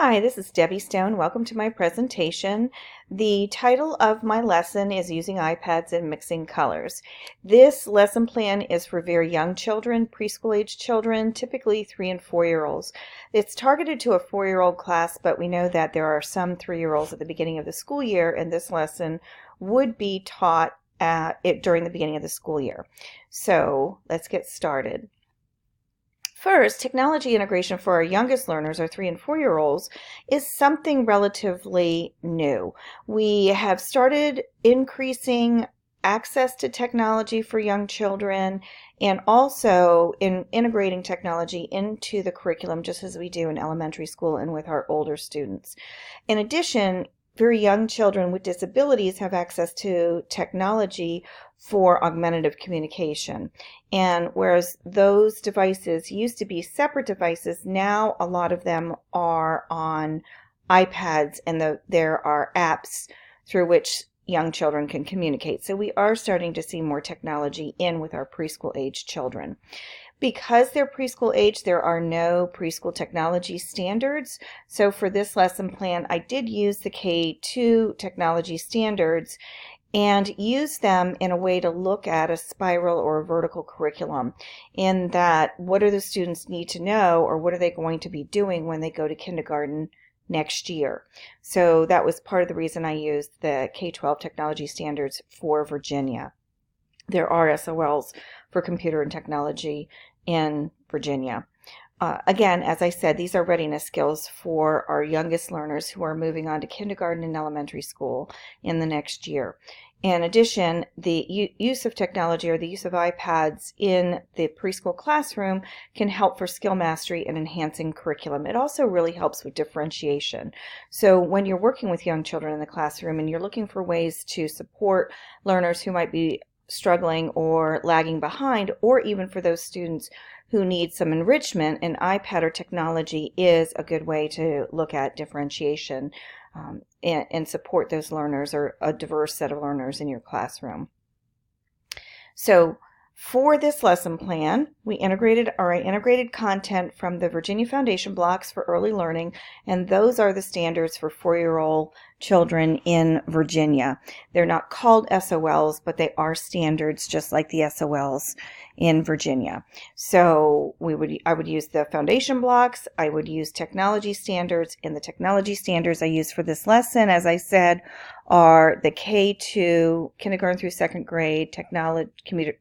Hi, this is Debbie Stone. Welcome to my presentation. The title of my lesson is Using iPads and Mixing Colors. This lesson plan is for very young children, preschool age children, typically 3 and 4-year-olds. It's targeted to a 4-year-old class, but we know that there are some 3-year-olds at the beginning of the school year, and this lesson would be taught during the beginning of the school year. So let's get started. First, technology integration for our youngest learners, our 3 and 4-year-olds, is something relatively new. We have started increasing access to technology for young children and also in integrating technology into the curriculum just as we do in elementary school and with our older students. In addition, very young children with disabilities have access to technology for augmentative communication. And whereas those devices used to be separate devices, now a lot of them are on iPads, and there are apps through which young children can communicate. So we are starting to see more technology in with our preschool age children. Because they're preschool age, there are no preschool technology standards. So for this lesson plan, I did use the K2 technology standards and use them in a way to look at a spiral or a vertical curriculum, in that what do the students need to know, or what are they going to be doing when they go to kindergarten next year. So that was part of the reason I used the K-12 technology standards for Virginia. There are SOLs for computer and technology in Virginia. Again, as I said, these are readiness skills for our youngest learners who are moving on to kindergarten and elementary school in the next year. In addition, the use of technology or the use of iPads in the preschool classroom can help for skill mastery and enhancing curriculum. It also really helps with differentiation. So when you're working with young children in the classroom and you're looking for ways to support learners who might be struggling or lagging behind, or even for those students who need some enrichment, an iPad or technology is a good way to look at differentiation and support those learners or a diverse set of learners in your classroom. So for this lesson plan, I integrated content from the Virginia Foundation blocks for early learning, and those are the standards for 4-year-old children in Virginia. They're not called SOLs, but they are standards just like the SOLs in Virginia. So I would use the foundation blocks, I would use technology standards, and the technology standards I use for this lesson, as I said, are the K2, kindergarten through 2nd grade,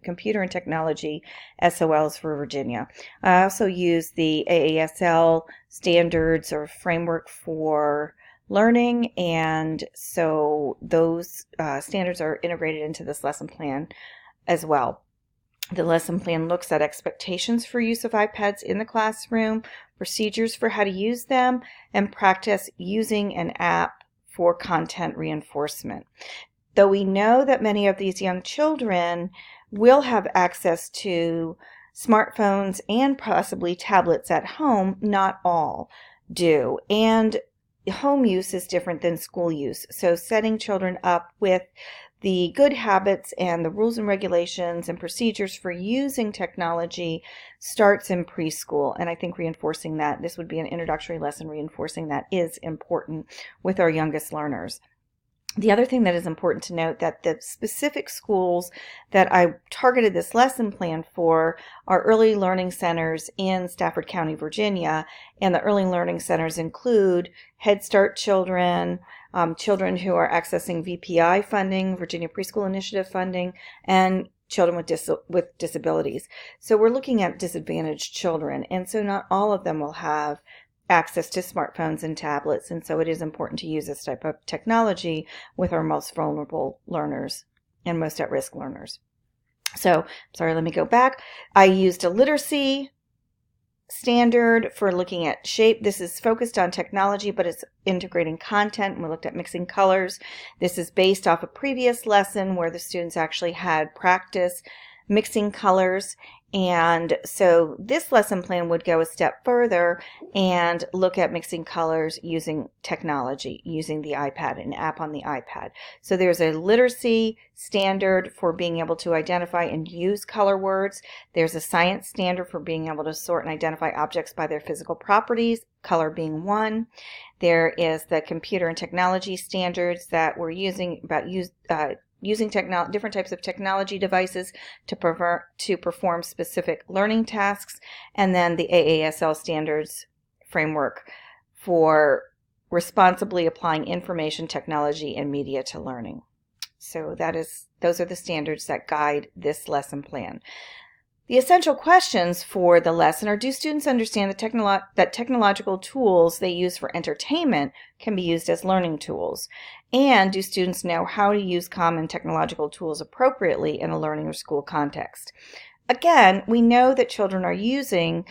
computer and technology SOLs for Virginia. I also use the AASL standards or framework for learning, and so those standards are integrated into this lesson plan as well. The lesson plan looks at expectations for use of iPads in the classroom, procedures for how to use them, and practice using an app for content reinforcement. Though we know that many of these young children will have access to smartphones and possibly tablets at home, not all do. And home use is different than school use. So setting children up with the good habits and the rules and regulations and procedures for using technology starts in preschool. And I think reinforcing that, this would be an introductory lesson, reinforcing that is important with our youngest learners. The other thing that is important to note that the specific schools that I targeted this lesson plan for are early learning centers in Stafford County, Virginia, and the early learning centers include Head Start children, children who are accessing VPI funding, Virginia Preschool Initiative funding, and children with disabilities. So we're looking at disadvantaged children, and so not all of them will have access to smartphones and tablets, and so it is important to use this type of technology with our most vulnerable learners and most at-risk learners. So, sorry, let me go back. I used a literacy standard for looking at shape. This is focused on technology, but it's integrating content, and we looked at mixing colors. This is based off a previous lesson where the students actually had practice mixing colors. And so this lesson plan would go a step further and look at mixing colors using technology, using the iPad, an app on the iPad. So there's a literacy standard for being able to identify and use color words. There's a science standard for being able to sort and identify objects by their physical properties. color being one. There is the computer and technology standards that we're using about using different types of technology devices to perform specific learning tasks, and then the AASL standards framework for responsibly applying information technology and media to learning. So those are the standards that guide this lesson plan. The essential questions for the lesson are: do students understand that technological tools they use for entertainment can be used as learning tools? And do students know how to use common technological tools appropriately in a learning or school context? Again, we know that children are using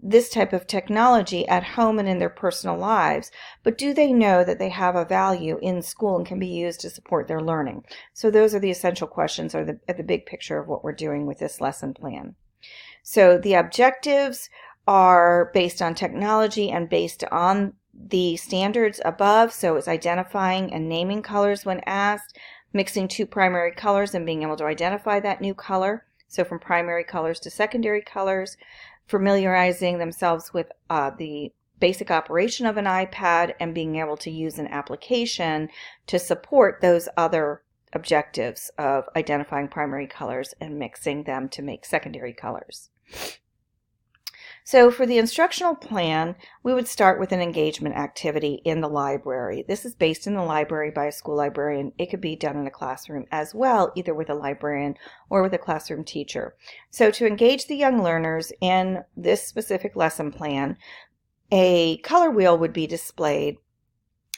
this type of technology at home and in their personal lives, but do they know that they have a value in school and can be used to support their learning? So those are the essential questions, or the big picture of what we're doing with this lesson plan. So the objectives are based on technology and based on the standards above. So it's identifying and naming colors when asked, mixing two primary colors and being able to identify that new color. So from primary colors to secondary colors, familiarizing themselves with the basic operation of an iPad and being able to use an application to support those other objectives of identifying primary colors and mixing them to make secondary colors. So for the instructional plan, we would start with an engagement activity in the library. This is based in the library by a school librarian. It could be done in a classroom as well, either with a librarian or with a classroom teacher. So to engage the young learners in this specific lesson plan, a color wheel would be displayed,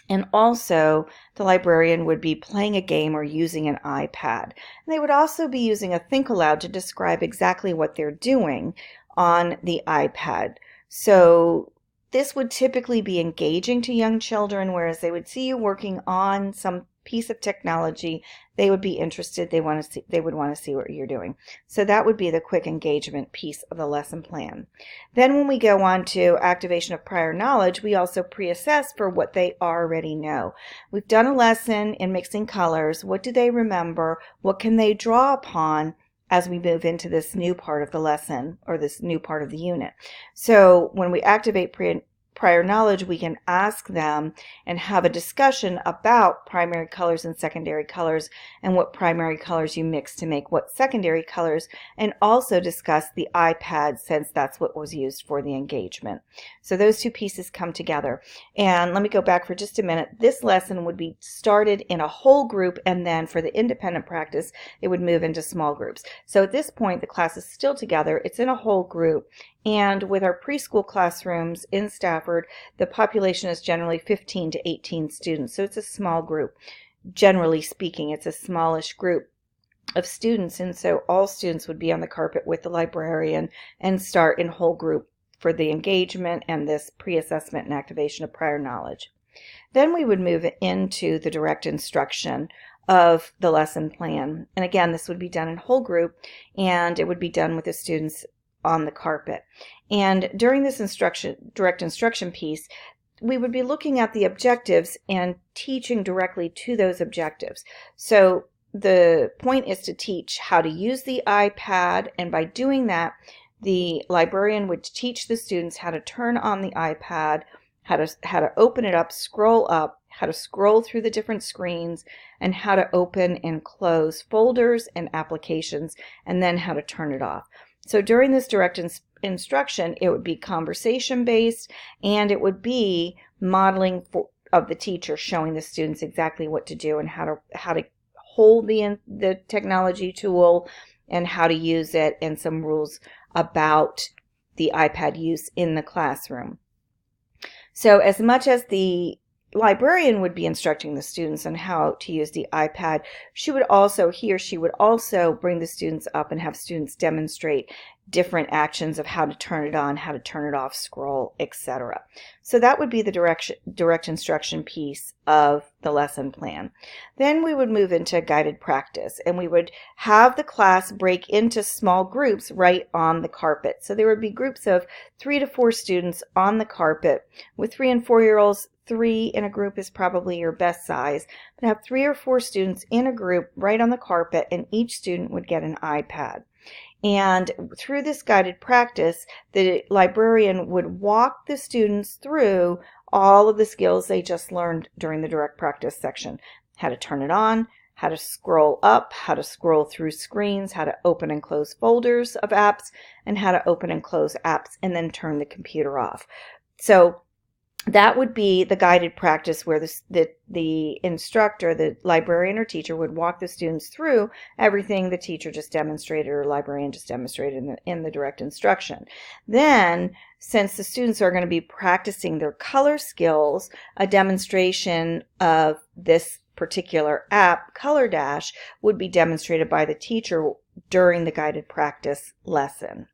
and also the librarian would be playing a game or using an iPad. And they would also be using a Think Aloud to describe exactly what they're doing on the iPad. So this would typically be engaging to young children, whereas they would see you working on some piece of technology, they would be interested, they would want to see what you're doing. So that would be the quick engagement piece of the lesson plan. Then when we go on to activation of prior knowledge, we also pre-assess for what they already know. We've done a lesson in mixing colors. What do they remember? What can they draw upon as we move into this new part of the lesson, or this new part of the unit? So when we activate prior knowledge, we can ask them and have a discussion about primary colors and secondary colors, and what primary colors you mix to make what secondary colors, and also discuss the iPad, since that's what was used for the engagement. So those two pieces come together. And let me go back for just a minute. This lesson would be started in a whole group, and then for the independent practice, it would move into small groups. So at this point, the class is still together. It's in a whole group. And with our preschool classrooms in Stafford, the population is generally 15 to 18 students. So it's a small group. Generally speaking, it's a smallish group of students. And so all students would be on the carpet with the librarian and start in whole group for the engagement and this pre-assessment and activation of prior knowledge. Then we would move into the direct instruction of the lesson plan. And again, this would be done in whole group, and it would be done with the students on the carpet. And during this direct instruction piece, we would be looking at the objectives and teaching directly to those objectives. So the point is to teach how to use the iPad, and by doing that, the librarian would teach the students how to turn on the iPad, how to open it up, how to scroll through the different screens, and how to open and close folders and applications, and then how to turn it off. So during this direct instruction, it would be conversation-based, and it would be modeling of the teacher, showing the students exactly what to do and how to hold the technology tool and how to use it, and some rules about the iPad use in the classroom. So as much as the librarian would be instructing the students on how to use the iPad, he or she would also bring the students up and have students demonstrate different actions of how to turn it on, how to turn it off, scroll, etc. So that would be the direct instruction piece of the lesson plan. Then we would move into guided practice, and we would have the class break into small groups right on the carpet. So there would be groups of 3 to 4 students on the carpet. With 3 and 4-year-olds, 3 in a group is probably your best size. But have 3 or 4 students in a group right on the carpet, and each student would get an iPad. And through this guided practice, the librarian would walk the students through all of the skills they just learned during the direct practice section. How to turn it on, how to scroll up, how to scroll through screens, how to open and close folders of apps, and how to open and close apps and then turn the computer off. So that would be the guided practice where the instructor, the librarian or teacher, would walk the students through everything the teacher just demonstrated or librarian just demonstrated in the direct instruction. Then, since the students are going to be practicing their color skills, a demonstration of this particular app, Color Dash, would be demonstrated by the teacher during the guided practice lesson.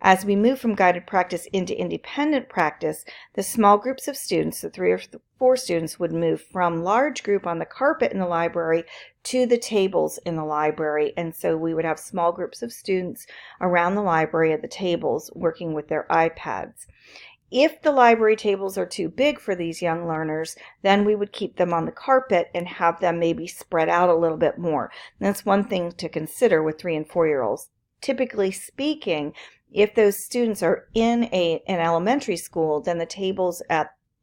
As we move from guided practice into independent practice, the small groups of students, the 3 or 4 students, would move from large group on the carpet in the library to the tables in the library. And so we would have small groups of students around the library at the tables working with their iPads. If the library tables are too big for these young learners, then we would keep them on the carpet and have them maybe spread out a little bit more. And that's one thing to consider with 3 and 4-year-olds. Typically speaking, if those students are in an elementary school, then the tables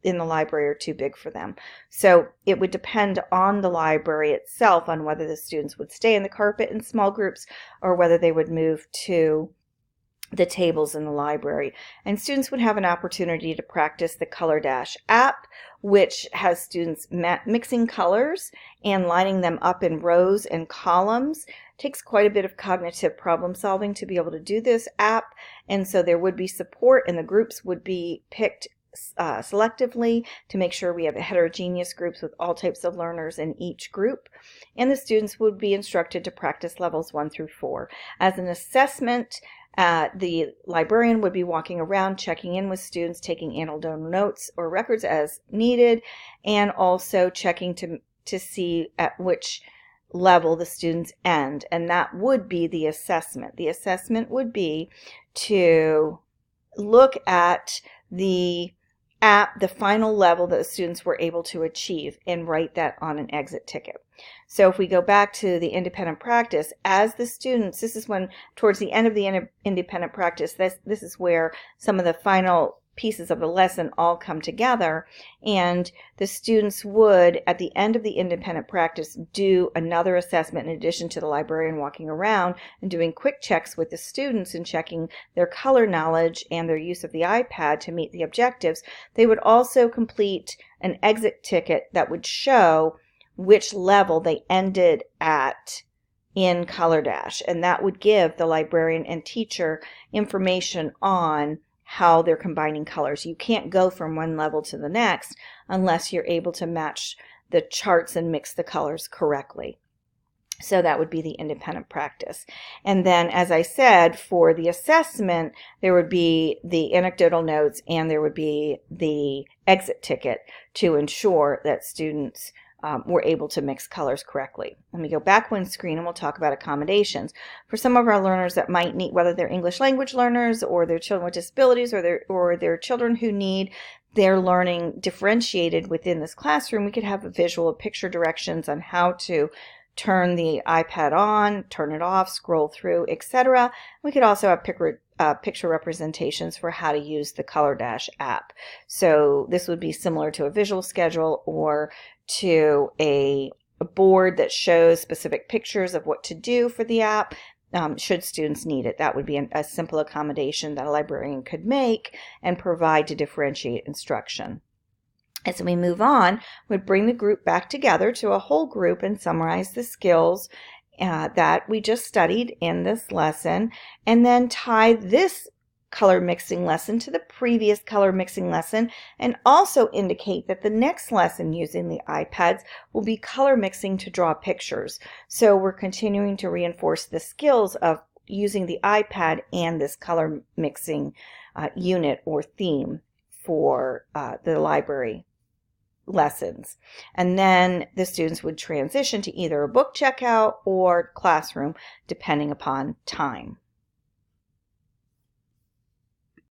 in the library are too big for them. So it would depend on the library itself on whether the students would stay in the carpet in small groups or whether they would move to the tables in the library. And students would have an opportunity to practice the Color Dash app, which has students mixing colors and lining them up in rows and columns. It takes quite a bit of cognitive problem solving to be able to do this app, and so there would be support, and the groups would be picked selectively to make sure we have heterogeneous groups with all types of learners in each group, and the students would be instructed to practice levels 1 through 4. As an assessment, the librarian would be walking around, checking in with students, taking anecdotal notes or records as needed, and also checking to see at which level the students end, and that would be the assessment. The assessment would be to look at the final level that the students were able to achieve and write that on an exit ticket. So if we go back to the independent practice, as the students, this is when towards the end of the independent practice, this is where some of the final pieces of the lesson all come together, and the students would, at the end of the independent practice, do another assessment in addition to the librarian walking around and doing quick checks with the students and checking their color knowledge and their use of the iPad to meet the objectives. They would also complete an exit ticket that would show which level they ended at in Color Dash, and that would give the librarian and teacher information on how they're combining colors. You can't go from one level to the next unless you're able to match the charts and mix the colors correctly. So that would be the independent practice. And then, as I said, for the assessment, there would be the anecdotal notes and there would be the exit ticket to ensure that students were able to mix colors correctly. Let me go back one screen and we'll talk about accommodations. For some of our learners that might need, whether they're English language learners or they're children with disabilities or they're children who need their learning differentiated within this classroom, we could have a visual picture directions on how to turn the iPad on, turn it off, scroll through, etc. We could also have picture representations for how to use the Color Dash app. So this would be similar to a visual schedule or to a board that shows specific pictures of what to do for the app should students need it. That would be a simple accommodation that a librarian could make and provide to differentiate instruction. As we move on, we'd bring the group back together to a whole group and summarize the skills that we just studied in this lesson, and then tie this color mixing lesson to the previous color mixing lesson, and also indicate that the next lesson using the iPads will be color mixing to draw pictures. So we're continuing to reinforce the skills of using the iPad and this color mixing unit or theme for the library lessons. And then the students would transition to either a book checkout or classroom depending upon time.